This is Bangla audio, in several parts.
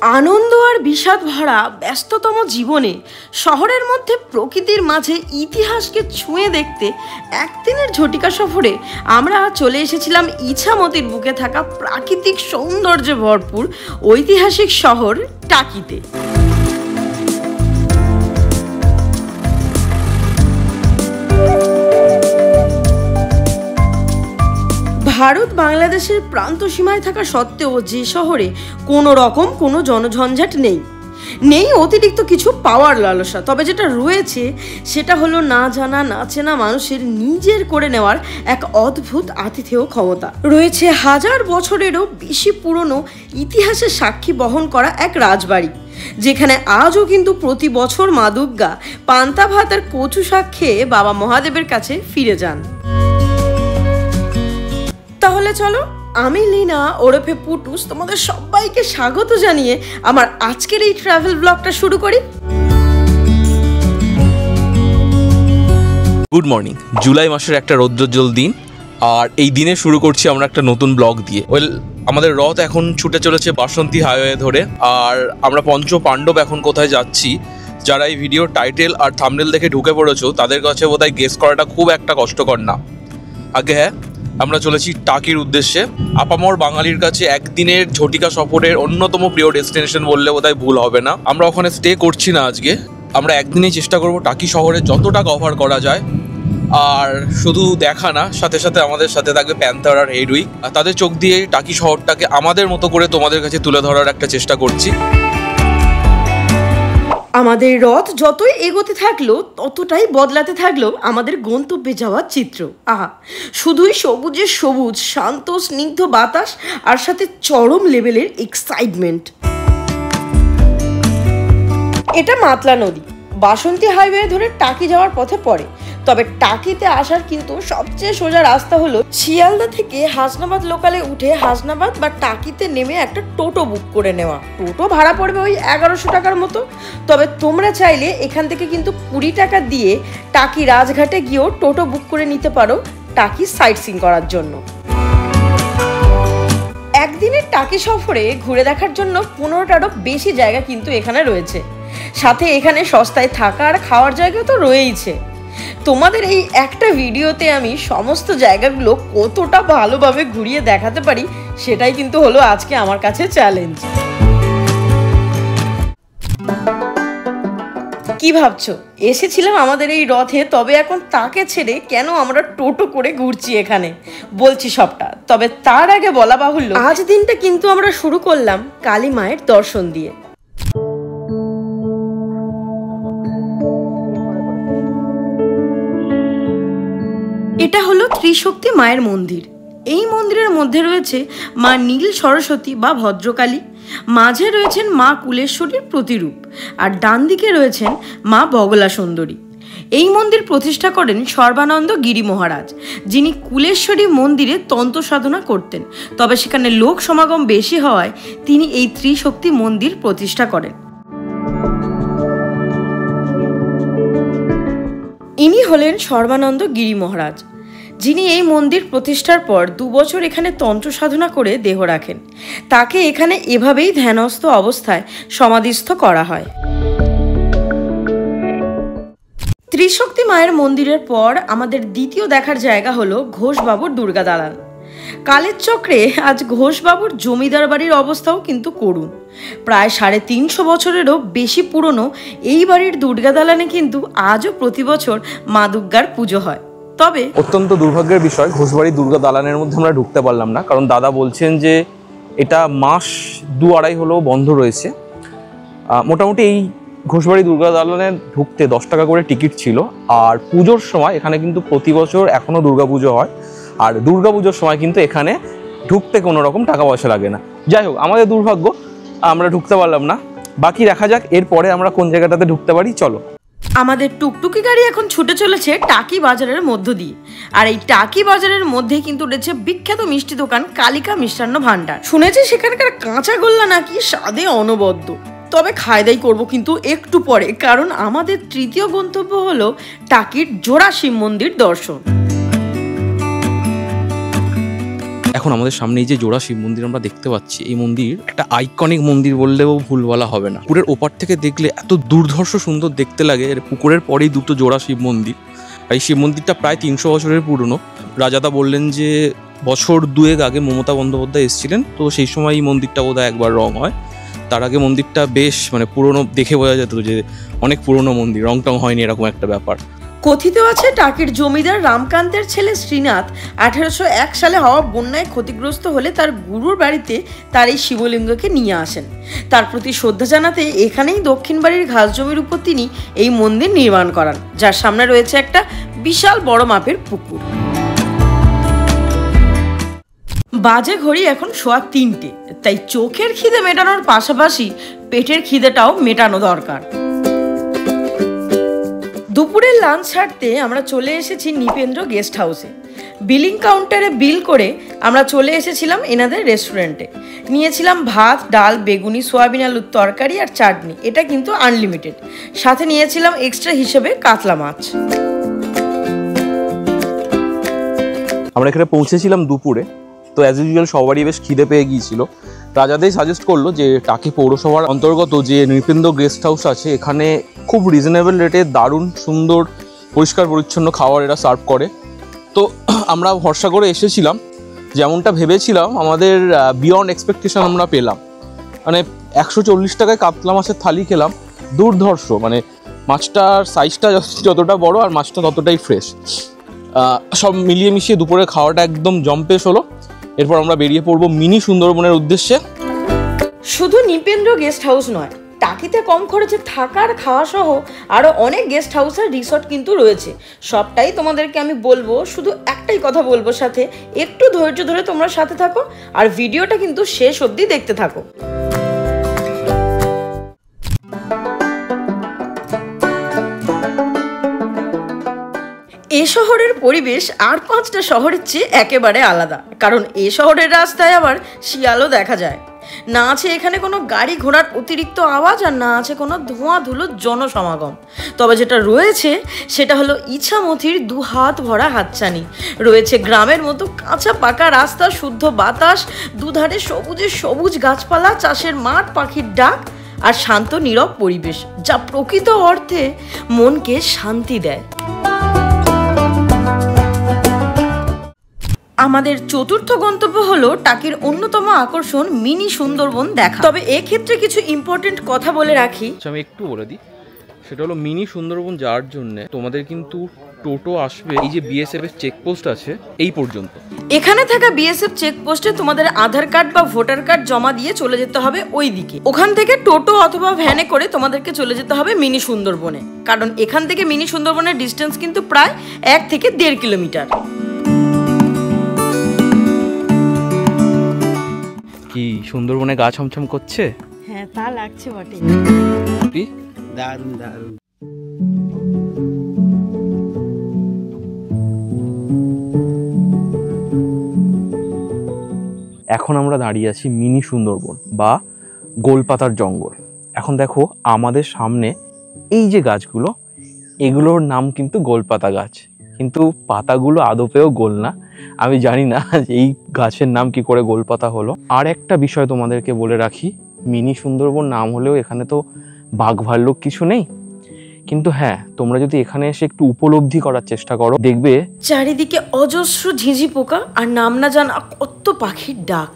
আনন্দ আর বিষাদ ভরা ব্যস্ততম জীবনে শহরের মধ্যে প্রকৃতির মাঝে ইতিহাসকে ছুঁয়ে দেখতে একদিনের ঝটিকা সফরে আমরা চলে এসেছিলাম ইছামতির বুকে থাকা প্রাকৃতিক সৌন্দর্যে ভরপুর ঐতিহাসিক শহর টাকিতে। ভারত বাংলাদেশের প্রান্ত সীমায় থাকা সত্ত্বেও যে শহরে কোনো জনঝঞ্ঝাট নেই অতিরিক্ত কিছু পাওয়ার লালসা, তবে যেটা রয়েছে সেটা হলো না জানা না চেনা মানুষের নিজের করে নেওয়ার এক অদ্ভুত আতিথেয় ক্ষমতা। রয়েছে হাজার বছরেরও বেশি পুরনো ইতিহাসের সাক্ষী বহন করা এক রাজবাড়ি, যেখানে আজও কিন্তু প্রতি বছর মা দুর্গা পান্তা ভাত আর কচু শাক খেয়ে বাবা মহাদেবের কাছে ফিরে যান। তাহলে চলো, আমি লীনা ওরফে পুটুস তোমাদের সবাইকে স্বাগত জানিয়ে আমার আজকের এই ট্রাভেল ব্লগটা শুরু করি। Good morning. জুলাই মাসের একটা রৌদ্রোজ্জ্বল দিন, আর এই দিনে শুরু করছি আমরা একটা নতুন ব্লগ দিয়ে। আমাদের রথ এখন ছুটে চলেছে বাসন্তী হাইওয়ে ধরে, আর আমরা পঞ্চ পাণ্ডব এখন কোথায় যাচ্ছি, যারা এই ভিডিওর টাইটেল আর থাম্বনেল দেখে ঢুকে পড়েছো তাদের কাছে বোধহয় গেস করাটা খুব একটা কষ্টকর না। আগে হ্যাঁ, আমরা চলেছি টাকির উদ্দেশ্যে। আপামর বাঙালির কাছে একদিনের ঝটিকা সফরের অন্যতম প্রিয় ডেস্টিনেশন বললে বোধহয় ভুল হবে না। আমরা ওখানে স্টে করছি না আজকে, আমরা একদিনেই চেষ্টা করব টাকি শহরে যতটা কভার করা যায়। আর শুধু দেখা না, সাথে সাথে আমাদের সাথে থাকবে প্যান্থার আর হেডউইক, আর তাদের চোখ দিয়ে টাকি শহরটাকে আমাদের মতো করে তোমাদের কাছে তুলে ধরার একটা চেষ্টা করছি। আমাদের রথ যতই এগোতে থাকলো ততটাই বদলাতে থাকলো আমাদের গন্তব্যে যাওয়ার চিত্র। আহা, শুধুই সবুজের সবুজ, শান্ত স্নিগ্ধ বাতাস আর সাথে চরম লেভেলের এক্সাইটমেন্ট। এটা মাতলা নদী বাসন্তী হাইওয়ে ধরে টাকি যাওয়ার পথে পড়ে, তবে টাকিতে আসার কিন্তু সবচেয়ে সোজা রাস্তা হলো শিয়ালদা থেকে হাসনাবাদ লোকালে উঠে হাসনাবাদ বা টাকিতে নেমে একটা টোটো বুক করে নেওয়া। টোটো ভাড়া পড়বে ওই 1100 টাকার মতো, তবে তোমরা চাইলে এখান থেকে কিন্তু 20 টাকা দিয়ে টাকি রাজঘাটে গিয়েও টোটো বুক করে নিতে পারো টাকি সাইট সিইং করার জন্য। একদিনের টাকি সফরে ঘুরে দেখার জন্য 15টারও বেশি জায়গা কিন্তু এখানে রয়েছে, সাথে এখানে সস্তায় থাকা আর খাওয়ার জায়গা তো রয়েইছে। তোমাদের এই একটা ভিডিওতে আমি সমস্ত জায়গাগুলো কতটা ভালোভাবে ঘুরিয়ে দেখাতে পারি সেটাই কিন্তু হলো আজকে আমার কাছে চ্যালেঞ্জ। কি ভাবছো, এসেছিলাম আমাদের এই রথে, তবে এখন তাকে ছেড়ে কেন আমরা টোটো করে ঘুরছি এখানে, বলছি সবটা। তবে তার আগে বলা বাহুল্য, আজ দিনটা কিন্তু আমরা শুরু করলাম কালী মায়ের দর্শন দিয়ে। এটা হলো ত্রিশক্তি মায়ের মন্দির। এই মন্দিরের মধ্যে রয়েছে মা নীল সরস্বতী বা ভদ্রকালী, মাঝে রয়েছেন মা কুলেশ্বরীর প্রতিরূপ, আর ডান দিকে রয়েছেন মা বগলা সুন্দরী। এই মন্দির প্রতিষ্ঠা করেন সর্বানন্দ গিরি মহারাজ, যিনি কুলেশ্বরী মন্দিরে তন্ত্র সাধনা করতেন, তবে সেখানে লোক সমাগম বেশি হওয়ায় তিনি এই ত্রিশক্তি মন্দির প্রতিষ্ঠা করেন। ইনি হলেন সর্বানন্দ গিরি মহারাজ, যিনি এই মন্দির প্রতিষ্ঠার পর 2 বছর এখানে তন্ত্র সাধনা করে দেহ রাখেন। তাকে এখানে এভাবেই ধ্যানস্থ অবস্থায় সমাধিস্থ করা হয়। ত্রিশক্তি মায়ের মন্দিরের পর আমাদের দ্বিতীয় দেখার জায়গা হলো ঘোষবাবুর দুর্গা দালান। কালের চক্রে আজ ঘোষবাবুর জমিদার বাড়ির অবস্থাও কিন্তু করুণ। প্রায় 350 বছরেরও বেশি পুরনো এই বাড়ির দুর্গা দালানে কিন্তু আজও প্রতি বছর মা দুর্গার পুজো হয়। তবে অত্যন্ত দুর্ভাগ্যের বিষয়, ঘোষবাড়ি দুর্গা দালানের মধ্যে আমরা ঢুকতে পারলাম না, কারণ দাদা বলছেন যে এটা মাস 2-2.5 হলেও বন্ধ রয়েছে। মোটামুটি এই ঘোষবাড়ি দুর্গা দালানে ঢুকতে 10 টাকা করে টিকিট ছিল, আর পুজোর সময় এখানে কিন্তু প্রতি বছর এখনও দুর্গা পুজো হয়, আর দুর্গা পুজোর সময় কিন্তু এখানে ঢুকতে কোনো রকম টাকা পয়সা লাগে না। যাই হোক, আমাদের দুর্ভাগ্য, আমরা ঢুকতে পারলাম না। বাকি দেখা যাক এরপরে আমরা কোন জায়গাটাতে ঢুকতে পারি। চলো। আমাদের টুকটুকি গাড়ি এখন ছুটে চলেছে টাকি বাজারের মধ্য দিয়ে, আর এই টাকি বাজারের মধ্যে কিন্তু রয়েছে বিখ্যাত মিষ্টি দোকান কালিকা মিষ্টান্ন ভান্ডার। শুনেছি সেখানকার কাঁচা গোল্লা নাকি স্বাদে অনবদ্য, তবে খায়দাই করব কিন্তু একটু পরে, কারণ আমাদের তৃতীয় গন্তব্য হলো টাকির জোড়া শিব মন্দির দর্শন। এখন আমাদের সামনে এই যে জোড়া শিব মন্দির আমরা দেখতে পাচ্ছি, এই মন্দির একটা আইকনিক মন্দির বললেও ভুল বলা হবে না। পুকুরের ওপার থেকে দেখলে এত দুর্ধর্ষ সুন্দর দেখতে লাগে। পুকুরের পরেই দুটো জোড়া শিব মন্দির। আর এই শিব মন্দিরটা প্রায় 300 বছরের পুরনো। রাজাদা বললেন যে বছর 2 আগে মমতা বন্দ্যোপাধ্যায় এসেছিলেন, তো সেই সময় এই মন্দিরটা বোধহয় একবার রং হয়। তার আগে মন্দিরটা বেশ পুরনো, দেখে বোঝা যেত যে অনেক পুরনো মন্দির, রং টং হয়নি, এরকম একটা ব্যাপার। কথিত আছে টাকির জমিদার রামকান্তের ছেলে শ্রীনাথ 1801 সালে হওয়া বন্যায় ক্ষতিগ্রস্ত হলে তার গুরুর বাড়িতে তার এই শিবলিঙ্গকে নিয়ে আসেন। তার প্রতি শ্রদ্ধা জানাতে এখানেই দক্ষিণ বাড়ির ঘাস জমির উপর তিনি এই মন্দির নির্মাণ করান, যার সামনে রয়েছে একটা বিশাল বড় মাপের পুকুর। বাজে ঘড়ি এখন 3:15, তাই চোখের খিদে মেটানোর পাশাপাশি পেটের খিদেটাও মেটানো দরকার। দুপুরের লাঞ্চ ছাড়তে আমরা চলে এসেছি নৃপেন্দ্র গেস্ট হাউসে। বিলিং কাউন্টারে বিল করে আমরা চলে এসেছিলাম এনাদের রেস্টুরেন্টে। নিয়েছিলাম ভাত, ডাল, বেগুনি, সোয়াবিন আলুর তরকারি আর চাটনি। এটা কিন্তু আনলিমিটেড। সাথে নিয়েছিলাম এক্সট্রা হিসেবে কাতলা মাছ। আমরা এখানে পৌঁছেছিলাম দুপুরে, তো অ্যাজ ইউজুয়াল সবারই বেশ খিদে পেয়ে গিয়েছিল। রাজাদেই সাজেস্ট করলো যে টাকি পৌরসভার অন্তর্গত যে নৃপেন্দ্র গেস্ট হাউস আছে, এখানে খুব রিজনেবল রেটে দারুণ সুন্দর পরিষ্কার পরিচ্ছন্ন খাবার এরা সার্ভ করে। তো আমরা ভরসা করে এসেছিলাম, যেমনটা ভেবেছিলাম আমাদের বিয়ন্ড এক্সপেকটেশন আমরা পেলাম। 140 টাকায় কাতলা মাছের থালি খেলাম, দুর্ধর্ষ। মাছটার সাইজটা যতটা বড় আর মাছটা ততটাই ফ্রেশ। সব মিলিয়ে মিশিয়ে দুপুরে খাওয়াটা একদম জম্পেশ হলো। এরপর আমরা বেরিয়ে পড়বো মিনি সুন্দরবনের উদ্দেশ্যে। শুধু নৃপেন্দ্র গেস্ট হাউস নয়, টাকিতে কম খরচে থাকার খাওয়া সহ আরও অনেক গেস্ট হাউস আর রিসর্ট কিন্তু রয়েছে। সবটাই তোমাদেরকে আমি বলবো, শুধু একটাই কথা বলবো, সাথে একটু ধৈর্য ধরে তোমরা সাথে থাকো আর ভিডিওটা কিন্তু শেষ অবধি দেখতে থাকো। এ শহরের পরিবেশ আর 5টা শহরের চেয়ে একেবারে আলাদা, কারণ এ শহরের রাস্তায় আবার শিয়ালও দেখা যায় না। আছে এখানে কোনো গাড়ি ঘোড়ার অতিরিক্ত আওয়াজ, আর না আছে কোনো ধোঁয়া ধুলো জনসমাগম। তবে যেটা রয়েছে সেটা হলো ইছামতির 2 হাত ভরা হাতছানি। রয়েছে গ্রামের মতো কাঁচা পাকা রাস্তা, শুদ্ধ বাতাস, দুধারে সবুজে সবুজ গাছপালা, চাষের মাঠ, পাখির ডাক আর শান্ত নীরব পরিবেশ, যা প্রকৃত অর্থে মনকে শান্তি দেয়। আমাদের চতুর্থ গন্তব্য হলো টাকির অন্যতম আকর্ষণ মিনি সুন্দরবন দেখা। তবে এক্ষেত্রে কিছু ইম্পর্টেন্ট কথা বলে রাখি, আমি একটু বলে দিই। সেটা হলো মিনি সুন্দরবন যাওয়ার জন্য তোমাদের কিন্তু টোটো আসবে, এই যে বিএসএফ এর চেকপোস্ট আছে এই পর্যন্ত। এখানে থাকা বিএসএফ চেকপোস্টে তোমাদের আধার কার্ড বা ভোটার কার্ড জমা দিয়ে চলে যেতে হবে ওই দিকে। ওখান থেকে টোটো অথবা ভ্যানে করে তোমাদেরকে চলে যেতে হবে মিনি সুন্দরবনে, কারণ এখান থেকে মিনি সুন্দরবনের ডিস্টেন্স কিন্তু প্রায় 1 থেকে 1.5 কিলোমিটার। কি সুন্দরবনে গা ছমছম করছে? হ্যাঁ, তা লাগছে বটে। দারুণ দারুণ। এখন আমরা দাঁড়িয়ে আছি মিনি সুন্দরবন বা গোলপাতার জঙ্গল। এখন দেখো আমাদের সামনে এই যে গাছগুলো, এগুলোর নাম কিন্তু গোলপাতা গাছ, কিন্তু পাতাগুলো আদপেও গোল না। আমি জানি না এই গাছের নাম কি করে গোলপাতা হলো। আর একটা বিষয় তোমাদেরকে বলে রাখি, মিনি সুন্দরবন নাম হলেও এখানে তো বাঘ ভাল্লুক কিছু নেই, কিন্তু হ্যাঁ, তোমরা যদি এখানে এসে একটু উপলব্ধি করার চেষ্টা করো, দেখবে চারিদিকে অজস্র ঝিঁঝি পোকা আর নাম না জানা কত পাখির ডাক।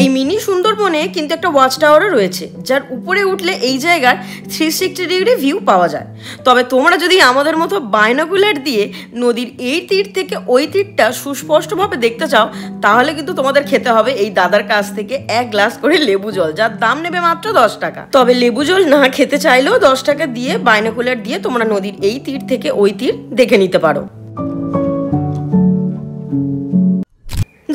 এই মিনি সুন্দরবনে কিন্তু একটা ওয়াচ টাওয়ারও রয়েছে, যার উপরে উঠলে এই জায়গার 360 ডিগ্রি ভিউ পাওয়া যায়। তবে তোমরা যদি আমাদের মতো বাইনোকুলার দিয়ে নদীর এই তীর থেকে ওই তীরটা সুস্পষ্টভাবে দেখতে চাও, তাহলে কিন্তু তোমাদের খেতে হবে এই দাদার কাছ থেকে 1 গ্লাস করে লেবু জল, যার দাম নেবে মাত্র 10 টাকা। তবে লেবু জল না খেতে চাইলেও 10 টাকা দিয়ে বাইনোকুলার দিয়ে তোমরা নদীর এই তীর থেকে ওই তীর দেখে নিতে পারো।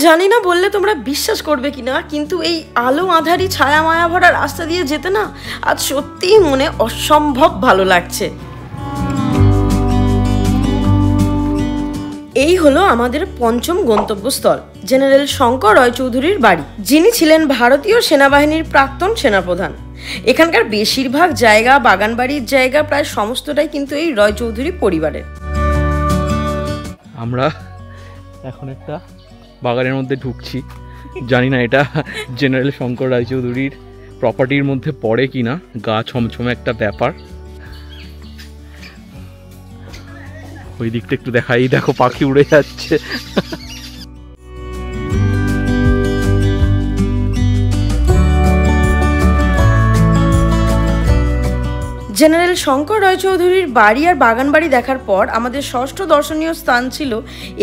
জানি না বললে তোমরা বিশ্বাস করবে কিনা, কিন্তু এই আলো আঁধারি ছায়া মায়া ভরা রাস্তা দিয়ে যেতে না আজ সত্যিই মনে অসম্ভব ভালো লাগছে। এই হলো আমাদের 5ম গন্তব্যস্থল, জেনারেল শঙ্কর রয় চৌধুরীর বাড়ি, যিনি ছিলেন ভারতীয় সেনাবাহিনীর প্রাক্তন সেনাপ্রধান। এখানকার বেশিরভাগ জায়গা, বাগানবাড়ির জায়গা প্রায় সমস্তটাই কিন্তু এই রয় চৌধুরী পরিবারের। আমরা এখন একটা বাগানের মধ্যে ঢুকছি, জানি না এটা জেনারেল শঙ্কর রায়চৌধুরীর প্রপার্টির মধ্যে পড়ে কিনা, গা ছমছমে একটা ব্যাপার। ওই দিকটা একটু দেখাই, দেখো পাখি উড়ে যাচ্ছে। জেনারেল শঙ্কর রায়চৌধুরীর বাড়ি আর বাগান বাড়ি দেখার পর আমাদের ষষ্ঠ দর্শনীয় স্থান ছিল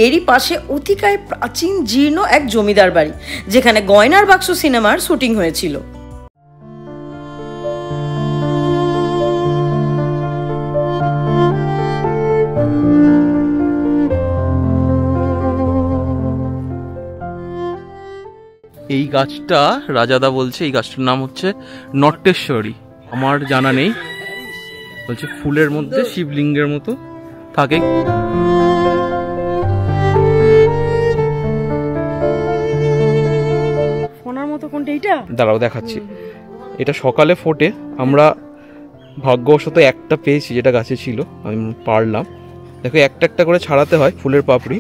এরই পাশে অতিকায় প্রাচীন জীর্ণ এক জমিদার বাড়ি, যেখানে গয়নার বাক্স সিনেমার শুটিং হয়েছিল। এই গাছটা রাজাদা বলছে এই গাছটার নাম হচ্ছে নট্টেশ্বরী, আমার জানা নেই। বলছে ফুলের মধ্যে শিবলিঙ্গের মতো থাকে। ফোনার মতো কোনটা এইটা? দাঁড়াও দেখাচ্ছি। এটা সকালে ফোটে, আমরা ভাগ্যবশত একটা পেয়েছি যেটা গাছে ছিল, আমি পারলাম। দেখো একটা একটা করে ছাড়াতে হয় ফুলের পাপড়ি।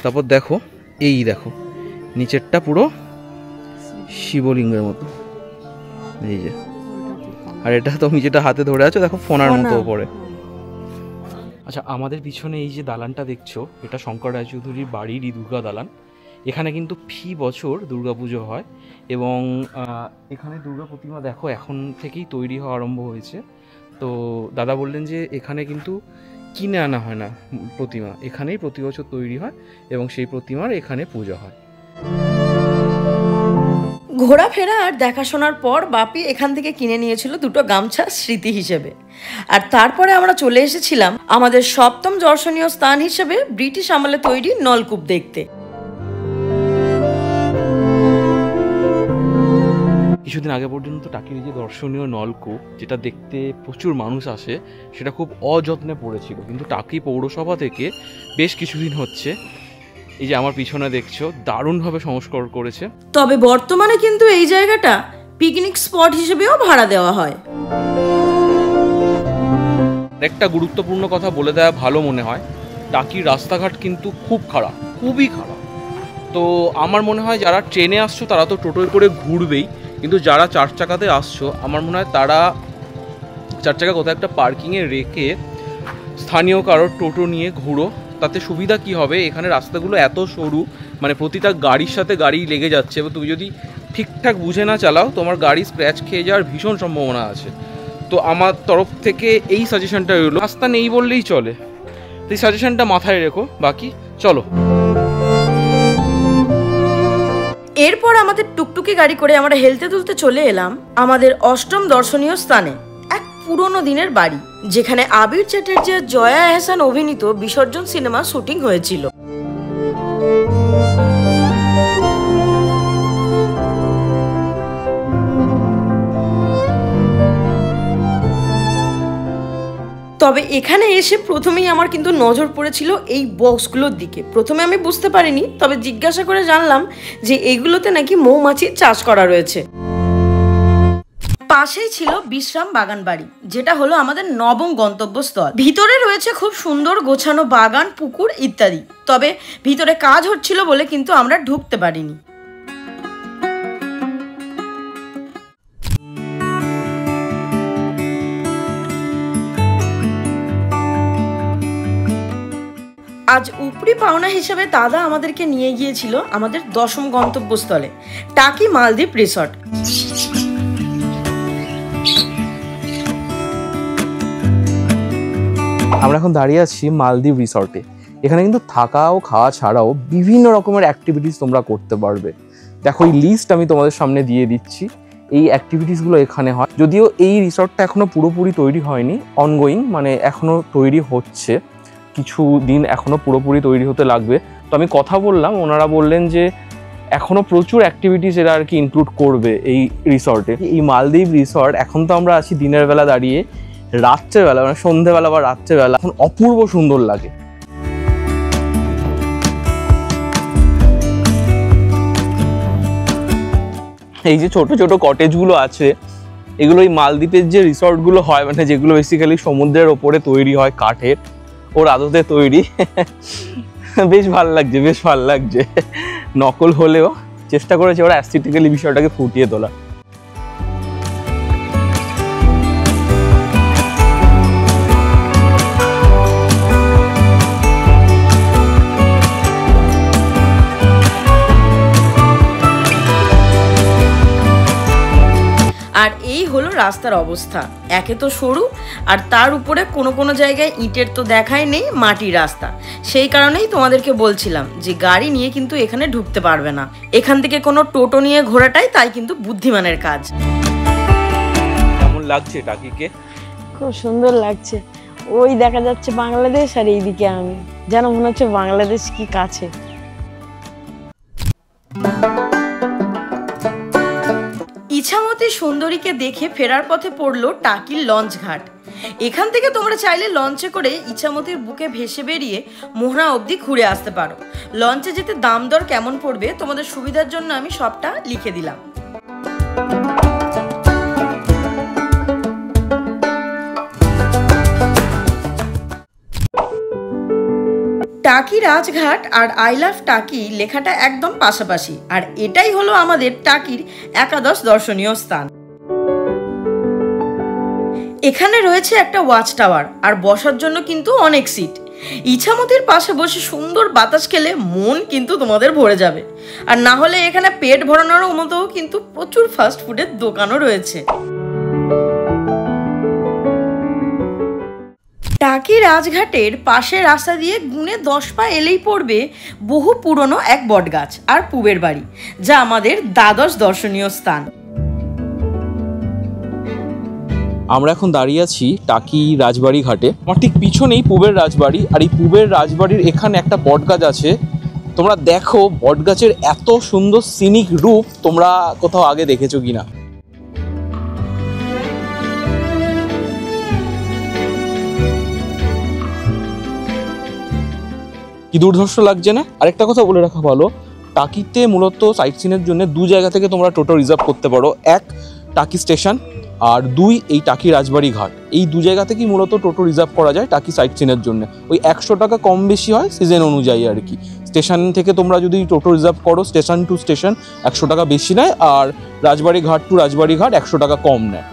তারপর দেখো এই দেখো নিচেরটা পুরো শিবলিঙ্গের মতো, এই যে। আর এটা তুমি যেটা হাতে ধরে আছো দেখো ফোনার মতো ওপরে। আচ্ছা, আমাদের পিছনে এই যে দালানটা দেখছো, এটা শঙ্কর রায়চৌধুরীর বাড়িরই দুর্গা দালান। এখানে কিন্তু ফি বছর দুর্গাপুজো হয় এবং এখানে দুর্গা প্রতিমা দেখো এখন থেকেই তৈরি হওয়া আরম্ভ হয়েছে। তো দাদা বললেন যে এখানে কিন্তু কিনে আনা হয় না প্রতিমা, এখানেই প্রতি বছর তৈরি হয় এবং সেই প্রতিমার এখানে পুজো হয়। ঘোরাফেরা আর দেখাশোনার পর বাপি এখান থেকে কিনে নিয়েছিল দুটো গামছা স্মৃতি হিসেবে। আর তারপরে আমরা চলে এসেছিলাম আমাদের সপ্তম দর্শনীয় স্থান হিসেবে ব্রিটিশ আমলে তৈরি নলকূপ দেখতে। কিছুদিন আগে পর্যন্ত টাকির যে দর্শনীয় নলকূপ, যেটা দেখতে প্রচুর মানুষ আসে, সেটা খুব অযত্নে পড়েছিল। কিন্তু টাকি পৌরসভা থেকে বেশ কিছুদিন হচ্ছে এই যে আমার পিছনে দেখছো দারুণভাবে সংস্কার করেছে। তবে বর্তমানে কিন্তু এই জায়গাটা পিকনিক স্পট হিসেবেও ভাড়া দেওয়া হয়। একটা গুরুত্বপূর্ণ কথা বলে দেওয়া ভালো মনে হয়, টাকির রাস্তাঘাট কিন্তু খুব খারাপ, খুবই খারাপ। তো আমার মনে হয় যারা ট্রেনে আসছো তারা তো টোটোয় করে ঘুরবেই, কিন্তু যারা চার চাকাতে আসছো আমার মনে হয় তারা চার চাকা কোথাও একটা পার্কিংয়ে রেখে স্থানীয় কারোর টোটো নিয়ে ঘুরো। তাতে সুবিধা কি হবে, এখানে রাস্তাগুলো এত সরু, মানে প্রতিটা গাড়ির সাথে গাড়ি লেগে যাচ্ছে এবং তুমি যদি ঠিকঠাক বুঝে না চালাও তোমার গাড়ি স্ক্র্যাচ খেয়ে যাওয়ার ভীষণ সম্ভাবনা আছে। তো আমার তরফ থেকে এই সাজেশনটা রইলো, রাস্তা নেই বললেই চলে, তো এই সাজেশনটা মাথায় রেখো। বাকি চলো। এরপর আমাদের টুকটুকি গাড়ি করে আমরা হেলতে দুলতে চলে এলাম আমাদের অষ্টম দর্শনীয় স্থানে, এক পুরনো দিনের বাড়ি, যেখানে আবির চ্যাটার্জি আর জয়া এহসান অভিনীত বিসর্জন সিনেমা শুটিং হয়েছিল। তবে এখানে এসে প্রথমেই আমার কিন্তু নজর পড়েছিল এই বক্সগুলোর দিকে। প্রথমে আমি বুঝতে পারিনি, তবে জিজ্ঞাসা করে জানলাম যে এইগুলোতে নাকি মৌমাছির চাষ করা রয়েছে। পাশেই ছিল বিশ্রাম বাগান বাড়ি, যেটা হলো আমাদের নবম গন্তব্যস্থল। ভিতরে রয়েছে খুব সুন্দর গোছানো বাগান, পুকুর ইত্যাদি। তবে ভিতরে কাজ হচ্ছিল বলে কিন্তু আমরা ঢুকতে পারিনি। আজ উপরি পাওনা হিসেবে দাদা আমাদেরকে নিয়ে গিয়েছিল আমাদের দশম গন্তব্যস্থলে, টাকি মালদ্বীপ রিসর্ট। আমরা এখন দাঁড়িয়ে আছি মালদ্বীপ রিসর্টে। এখানে কিন্তু থাকা ও খাওয়া ছাড়াও বিভিন্ন রকমের অ্যাক্টিভিটিস তোমরা করতে পারবে। দেখো এই লিস্ট আমি তোমাদের সামনে দিয়ে দিচ্ছি, এই অ্যাক্টিভিটিসগুলো এখানে হয়। যদিও এই রিসর্টটা এখনও পুরোপুরি তৈরি হয়নি, অনগোয়িং, মানে এখনও তৈরি হচ্ছে, কিছু দিন এখনও পুরোপুরি তৈরি হতে লাগবে। তো আমি কথা বললাম, ওনারা বললেন যে এখনও প্রচুর অ্যাক্টিভিটিস এরা আর কি ইনক্লুড করবে এই রিসর্টে। এই মালদ্বীপ রিসর্ট, এখন তো আমরা আছি দিনের বেলা দাঁড়িয়ে, রাত্রেবেলা মানে সন্ধ্যেবেলা বা রাত্রেবেলা এখন অপূর্ব সুন্দর লাগে। এই যে ছোট ছোট কটেজগুলো আছে, এগুলো ওই মালদ্বীপের যে রিসর্টগুলো হয়, মানে যেগুলো বেসিক্যালি সমুদ্রের ওপরে তৈরি হয় কাঠের, ওর আদতে তৈরি। বেশ ভালো লাগছে, বেশ ভালো লাগছে। নকল হলেও চেষ্টা করেছে ওরা অ্যাস্থেটিক্যালি বিষয়টাকে ফুটিয়ে তোলা। আর এই হলো রাস্তার অবস্থা, একে তো সরু, আর তার উপরে কোনো কোনো জায়গায় ইটের তো দেখাই নেই, মাটির রাস্তা। সেই কারণেই তোমাদেরকে বলছিলাম যে গাড়ি নিয়ে কিন্তু এখানে ঢুকতে পারবে না, এখান থেকে কোনো টোটো নিয়ে ঘোরাটাই তাই কিন্তু বুদ্ধিমানের কাজ। কেমন লাগছে টাকিকে? খুব সুন্দর লাগছে, ওই দেখা যাচ্ছে বাংলাদেশ আর এইদিকে আমি, যেন মনে হচ্ছে বাংলাদেশ কি কাছে। ইছামতি সুন্দরীকে দেখে ফেরার পথে পড়লো টাকির লঞ্চ ঘাট। এখান থেকে তোমরা চাইলে লঞ্চে করে ইছামতির বুকে ভেসে বেরিয়ে মোহনা অবধি ঘুরে আসতে পারো। লঞ্চে যেতে দাম দর কেমন পড়বে তোমাদের সুবিধার জন্য আমি সবটা লিখে দিলাম। টাকি রাজঘাট আর আই লাভ টাকি লেখাটা একদম পাশাপাশি, আর এটাই হলো আমাদের টাকির একাদশ দর্শনীয় স্থান। এখানে রয়েছে একটা ওয়াচ টাওয়ার, আর বসার জন্য কিন্তু অনেক সিট। ইছামতির পাশে বসে সুন্দর বাতাস খেলে মন কিন্তু তোমাদের ভরে যাবে। আর না হলে এখানে পেট ভরানোর মতো কিন্তু প্রচুর ফাস্ট ফুডের দোকানও রয়েছে। টাকি রাজঘাটের পাশে রাস্তা দিয়ে গুনে 10 পা এলেই পড়বে বহু পুরনো এক বটগাছ আর পুবের বাড়ি, যা আমাদের দ্বাদশ দর্শনীয় স্থান। আমরা এখন দাঁড়িয়ে আছি টাকি রাজবাড়ি ঘাটে। আমার ঠিক পিছনেই পুবের রাজবাড়ি, আর এই পুবের রাজবাড়ির এখানে একটা বটগাছ আছে। তোমরা দেখো বটগাছের এত সুন্দর সিনিক রূপ তোমরা কোথাও আগে দেখেছো কিনা। কি দুর্ধর্ষ লাগছে না? আরেকটা কথা বলে রাখা ভালো, টাকিতে মূলত সাইট সিনের জন্য 2 জায়গা থেকে তোমরা টোটো রিজার্ভ করতে পারো। 1 টাকি স্টেশন, আর 2 এই টাকি রাজবাড়ি ঘাট। এই 2 জায়গা থেকেই মূলত টোটো রিজার্ভ করা যায় টাকি সাইট সিনের জন্য। ওই 100 টাকা কম বেশি হয় সিজন অনুযায়ী আর কি। স্টেশন থেকে তোমরা যদি টোটো রিজার্ভ করো স্টেশন টু স্টেশন 100 টাকা বেশি নেয়, আর রাজবাড়ি ঘাট টু রাজবাড়ি ঘাট 100 টাকা কম নেয়।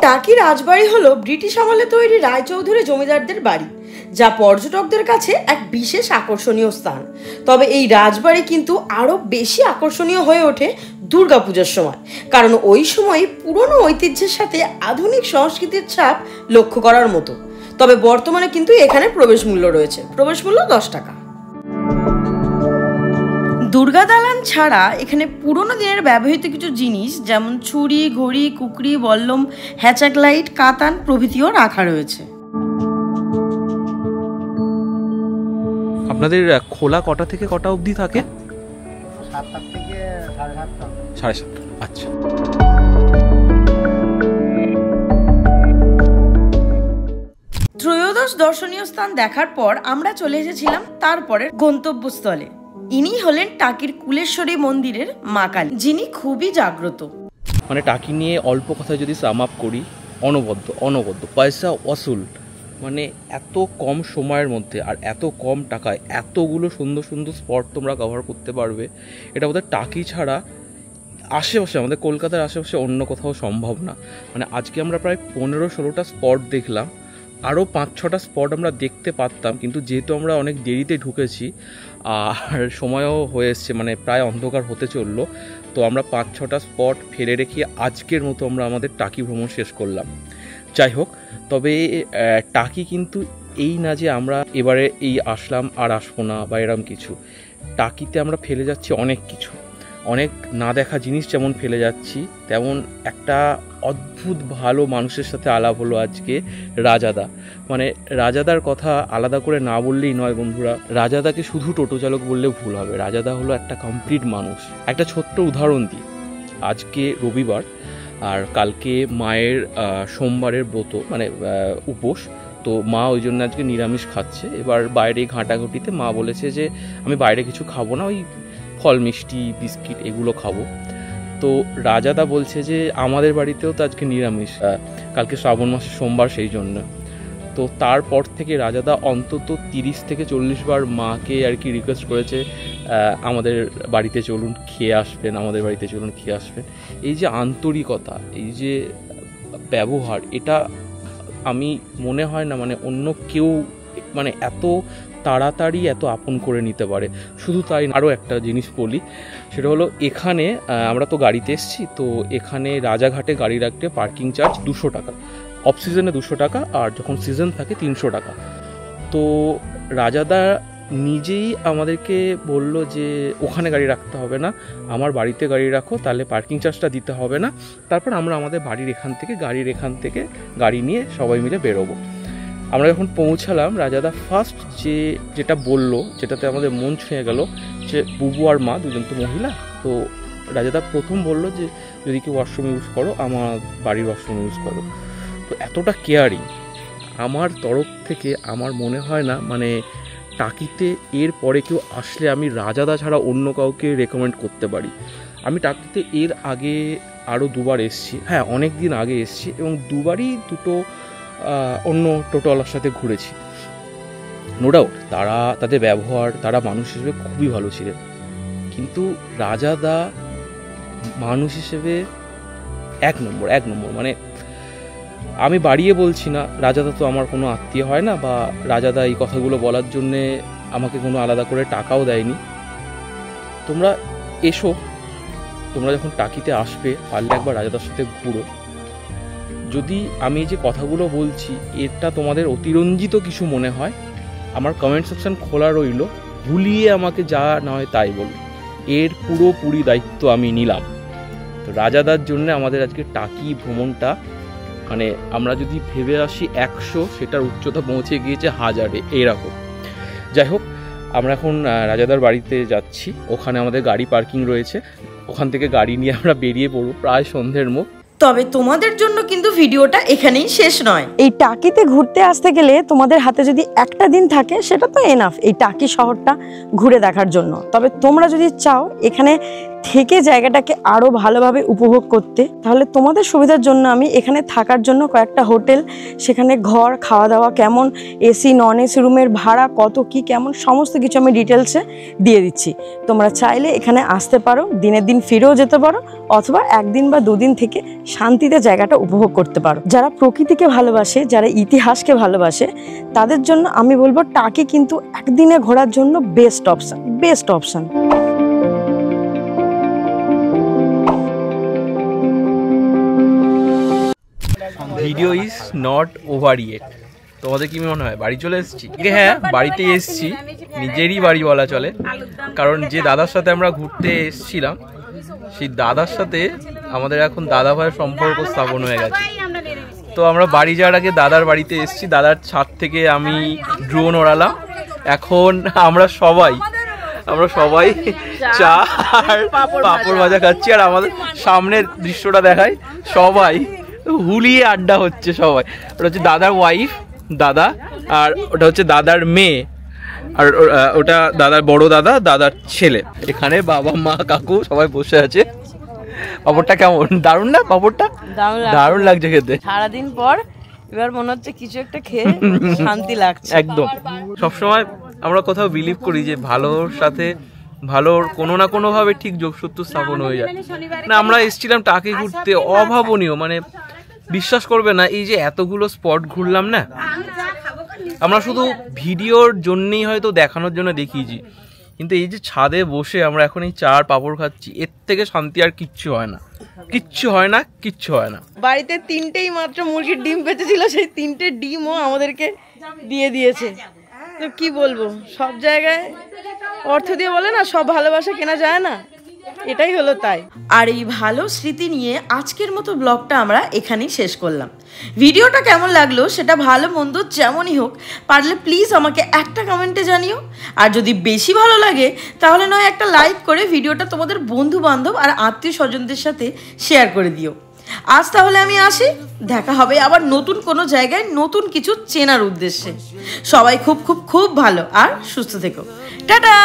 টাকি রাজবাড়ি হলো ব্রিটিশ আমলে তৈরি রায়চৌধুরী জমিদারদের বাড়ি, যা পর্যটকদের কাছে এক বিশেষ আকর্ষণীয় স্থান। তবে এই রাজবাড়ি কিন্তু আরও বেশি আকর্ষণীয় হয়ে ওঠে দুর্গাপূজার সময়, কারণ ওই সময় পুরনো ঐতিহ্যের সাথে আধুনিক সংস্কৃতির ছাপ লক্ষ্য করার মতো। তবে বর্তমানে কিন্তু এখানে প্রবেশ মূল্য রয়েছে, প্রবেশ মূল্য 10 টাকা। দুর্গা দালান ছাড়া এখানে পুরোনো দিনের ব্যবহৃত কিছু জিনিস যেমন ছুরি, ঘড়ি, কুকরি, বল্লম, হ্যাচাক লাইট, কাতান প্রভৃতিও রাখা রয়েছে। আপনাদের খোলা কটা থেকে কটা অবধি থাকে? 7টা থেকে 7:30। 7:30। আচ্ছা। ত্রয়োদশ দর্শনীয় স্থান দেখার পর আমরা চলে এসেছিলাম তারপরের গন্তব্যস্থলে। ইনি হলেন টাকির কুলেশ্বরী মন্দিরের মা কালী, যিনি খুবই জাগ্রত। মানে টাকি নিয়ে অল্প কথায় যদি সাম আপ করি, অনবদ্য পয়সা ওসুল। মানে এত কম সময়ের মধ্যে আর এত কম টাকায় এতগুলো সুন্দর সুন্দর স্পট তোমরা কভার করতে পারবে, এটা বোধহয় টাকি ছাড়া আশেপাশে আমাদের কলকাতার আশেপাশে অন্য কোথাও সম্ভব না। মানে আজকে আমরা প্রায় 15-16টা স্পট দেখলাম, আরও 5-6টা স্পট আমরা দেখতে পারতাম, কিন্তু যেহেতু আমরা অনেক দেরিতে ঢুকেছি আর সময়ও হয়ে এসছে, মানে প্রায় অন্ধকার হতে চললো, তো আমরা 5-6টা স্পট ফেলে রেখে আজকের মতো আমরা আমাদের টাকি ভ্রমণ শেষ করলাম। যাই হোক, তবে টাকি কিন্তু এই না যে আমরা এবারে এই আসলাম আর আসবো না বা এরম কিছু। টাকিতে আমরা ফেলে যাচ্ছি অনেক কিছু, অনেক না দেখা জিনিস যেমন ফেলে যাচ্ছি, তেমন একটা অদ্ভুত ভালো মানুষের সাথে আলাপ হলো আজকে, রাজাদা। মানে রাজাদার কথা আলাদা করে না বললেই নয় বন্ধুরা। রাজাদাকে শুধু টোটো চালক বললে ভুল হবে, রাজাদা হলো একটা কমপ্লিট মানুষ। একটা ছোট্ট উদাহরণ দিই, আজকে রবিবার আর কালকে মায়ের সোমবারের ব্রত, মানে উপোস। তো তো মা ওই জন্য আজকে নিরামিষ খাচ্ছে। এবার বাইরে ঘাঁটাঘুটিতে মা বলেছে যে আমি বাইরে কিছু খাবো না, ওই ফল মিষ্টি বিস্কিট এগুলো খাবো। তো রাজাদা বলছে যে আমাদের বাড়িতেও তো আজকে নিরামিষ, কালকে শ্রাবণ মাসের সোমবার, সেই জন্য। তো তারপর থেকে রাজাদা অন্তত 30 থেকে 40 বার মাকে আর কি রিকোয়েস্ট করেছে আমাদের বাড়িতে চলুন খেয়ে আসবেন, আমাদের বাড়িতে চলুন খেয়ে আসবেন। এই যে আন্তরিকতা, এই যে ব্যবহার, এটা আমি মনে হয় না মানে অন্য কেউ মানে এত তাড়াতাড়ি এত আপন করে নিতে পারে। শুধু তাই, আরও একটা জিনিস বলি, সেটা হলো এখানে আমরা তো গাড়িতে এসেছি, তো এখানে রাজাঘাটে গাড়ি রাখতে পার্কিং চার্জ 200 টাকা, অফ সিজনে 200 টাকা, আর যখন সিজন থাকে 300 টাকা। তো রাজাদা নিজেই আমাদেরকে বলল যে ওখানে গাড়ি রাখতে হবে না, আমার বাড়িতে গাড়ি রাখো, তাহলে পার্কিং চার্জটা দিতে হবে না। তারপর আমরা আমাদের গাড়ির এখান থেকে গাড়ি নিয়ে সবাই মিলে বেরোবো। আমরা যখন পৌঁছালাম, রাজাদা ফার্স্ট যেটা বললো, যেটাতে আমাদের মন ছুঁয়ে গেল, যে বুবু আর মা দুজন তো মহিলা, তো রাজাদা প্রথম বলল যে যদি কেউ ওয়াশরুম ইউজ করো, আমার বাড়ির ওয়াশরুম ইউজ করো। তো এতটা কেয়ারিং আমার তরফ থেকে আমার মনে হয় না মানে টাকিতে এর পরে কেউ আসলে আমি রাজাদা ছাড়া অন্য কাউকে রেকমেন্ড করতে পারি। আমি টাকিতে এর আগে আরও 2 বার এসেছি, হ্যাঁ অনেক দিন আগে এসেছি, এবং 2 বারই দুটো অন্য টোটোওয়ালার সাথে ঘুরেছি। নো ডাউট তাদের ব্যবহার, তারা মানুষ হিসেবে খুবই ভালো ছিলেন, কিন্তু রাজাদা মানুষ হিসেবে এক নম্বর। মানে আমি বাড়িয়ে বলছি না, রাজাদা তো আমার কোনো আত্মীয় হয় না, বা রাজাদা এই কথাগুলো বলার জন্যে আমাকে কোনো আলাদা করে টাকাও দেয়নি। তোমরা এসো, তোমরা যখন টাকিতে আসবে পারলে একবার রাজাদার সাথে ঘুরো। যদি আমি যে কথাগুলো বলছি এটা তোমাদের অতিরঞ্জিত কিছু মনে হয়, আমার কমেন্ট সেকশন খোলা রইল, ভুলিয়ে আমাকে যা নয় তাই বলো, এর পুরোপুরি দায়িত্ব আমি নিলাম। তো রাজাদার জন্য আমাদের আজকে টাকি ভ্রমণটা, মানে আমরা যদি ভেবে আসি 100, সেটার উচ্চতা পৌঁছে গিয়েছে 1000-এ এরকম। যাই হোক, আমরা এখন রাজাদার বাড়িতে যাচ্ছি, ওখানে আমাদের গাড়ি পার্কিং রয়েছে, ওখান থেকে গাড়ি নিয়ে আমরা বেরিয়ে পড়ব প্রায় সন্ধ্যের মুখ। তবে তোমাদের জন্য কিন্তু ভিডিওটা এখানেই শেষ নয়। এই টাকিতে ঘুরতে আসতে গেলে তোমাদের হাতে যদি একটা দিন থাকে সেটা তো এনাফ এই টাকি শহরটা ঘুরে দেখার জন্য। তবে তোমরা যদি চাও এখানে থেকে জায়গাটাকে আরো ভালোভাবে উপভোগ করতে, তাহলে তোমাদের সুবিধার জন্য আমি এখানে থাকার জন্য কয়েকটা হোটেল, সেখানে ঘর, খাওয়া দাওয়া কেমন, এসি নন এসি রুমের ভাড়া কত কি কেমন, সমস্ত কিছু আমি ডিটেলসে দিয়ে দিচ্ছি। তোমরা চাইলে এখানে আসতে পারো, দিনের দিন ফিরেও যেতে পারো, অথবা 1 দিন বা 2 দিন থেকে শান্তিতে জায়গাটা উপভোগ করতে পারো। যারা প্রকৃতিকে ভালোবাসে, যারা ইতিহাসকে ভালোবাসে, তাদের জন্য আমি বলবো টাকি কিন্তু একদিনে ঘোরার জন্য best option. Video is not over yet. তোমাদের কি মনে হয় বাড়ি চলে এসেছি? হ্যাঁ, বাড়িতে এসেছি, নিজেরই বাড়ি বলা চলে, কারণ যে দাদার সাথে আমরা ঘুরতে এসেছিলাম সেই দাদার সাথে আমাদের এখন দাদা ভাইয়ের সম্পর্ক স্থাপন হয়ে গেছে। তো আমরা বাড়ি যাওয়ার আগে দাদার বাড়িতে এসেছি, দাদার ছাদ থেকে আমি ড্রোন ওড়ালাম। এখন আমরা সবাই চা আর পাঁপড় ভাজা খাচ্ছি, আর আমাদের সামনের দৃশ্যটা দেখাই, সবাই হুলিয়ে আড্ডা হচ্ছে সবাই। ওটা হচ্ছে দাদার ওয়াইফ, দাদা, আর ওটা হচ্ছে দাদার মেয়ে, আর ওটা দাদার বড় দাদা, দাদার ছেলে। এখানে বাবা মা কাকু সবাই বসে আছে। পাপড়টা কেমন? দারুণ না? পাপড়টা দারুণ লাগছে খেতে। সারাদিন পর এবার মনে হচ্ছে কিছু একটা খেয়ে শান্তি লাগছে একদম। সবসময় আমরা কোথাও বিলিভ করি যে ভালোর সাথে ভালোর কোনো না কোনো ভাবে ঠিক যোগসূত্র স্থাপন হয়ে যায় না। আমরা এসেছিলাম টাকি ঘুরতে, অভাবনীয়, মানে বিশ্বাস করবে না, এই যে এতগুলো স্পট ঘুরলাম না, আমরা শুধু ভিডিওর জন্যই হয়তো দেখানোর জন্য দেখিয়েছি, কিন্তু এই যে ছাদে বসে আমরা এখন এই চা আর পাঁপড় খাচ্ছি, এর থেকে শান্তি আর কিচ্ছু হয় না, কিচ্ছু হয় না। বাড়িতে 3টেই মাত্র মুরগির ডিম বেঁচেছিল, সেই 3টে ডিমও আমাদেরকে দিয়ে দিয়েছে। তো কি বলবো, সব জায়গায় অর্থ দিয়ে বলে না সব ভালোবাসা কেনা যায় না, এটাই হলো তাই। আর এই ভালো স্মৃতি নিয়ে আজকের মতো ব্লগটা আমরা এখানেই শেষ করলাম। ভিডিওটা কেমন লাগলো সেটা ভালো মন্দ যেমনই হোক, পারলে প্লিজ আমাকে একটা কমেন্টে জানিও। আর যদি বেশি ভালো লাগে তাহলে নয় একটা লাইক করে ভিডিওটা তোমাদের বন্ধু বান্ধব আর আত্মীয় স্বজনদের সাথে শেয়ার করে দিও। আজ তাহলে আমি আসি, দেখা হবে আবার নতুন কোনো জায়গায় নতুন কিছু চেনার উদ্দেশ্যে। সবাই খুব খুব খুব ভালো আর সুস্থ থেকো। টাটা।